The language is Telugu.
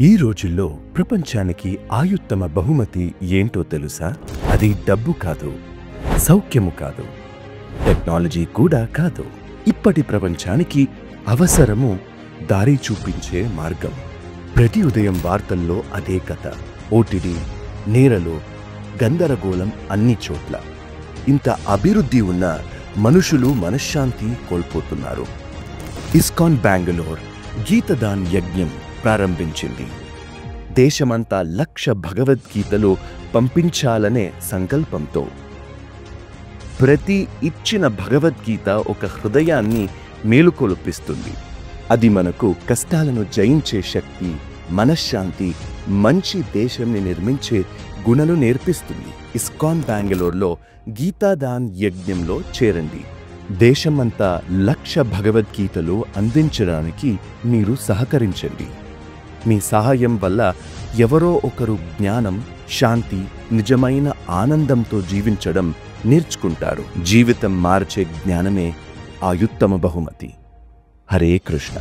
ఈ రోజుల్లో ప్రపంచానికి ఆయుత్తమ బహుమతి ఏంటో తెలుసా? అది డబ్బు కాదు, సౌఖ్యము కాదు, టెక్నాలజీ కూడా కాదు. ఇప్పటి ప్రపంచానికి అవసరము దారి చూపించే మార్గం. ప్రతి ఉదయం వార్తల్లో అదే కథ. ఓటిడి, నేరలు, గందరగోళం అన్ని చోట్ల. ఇంత అభివృద్ధి ఉన్న మనుషులు మనశ్శాంతి కోల్పోతున్నారు. ఇస్కాన్ బెంగళూరు గీతదాన్ యజ్ఞం ప్రారంభించింది. దేశమంతా 1,00,000 భగవద్గీతలు పంపించాలనే సంకల్పంతో. ప్రతి ఇచ్చిన భగవద్గీత ఒక హృదయాన్ని మేలుకొల్పిస్తుంది. అది మనకు కష్టాలను జయించే శక్తి, మనశ్శాంతి, మంచి దేశంని నిర్మించే గుణాలు నేర్పిస్తుంది. ఇస్కాన్ బెంగళూరులో గీతాదాన్ యజ్ఞంలో చేరండి. దేశమంతా 1,00,000 భగవద్గీతలు అందించడానికి మీరు సహకరించండి. మీ సహాయం వల్ల ఎవరో ఒకరు జ్ఞానం, శాంతి, నిజమైన ఆనందంతో జీవించడం నేర్చుకుంటారు. జీవితం మార్చే జ్ఞానమే ఆయుత్తమ బహుమతి. హరే కృష్ణ.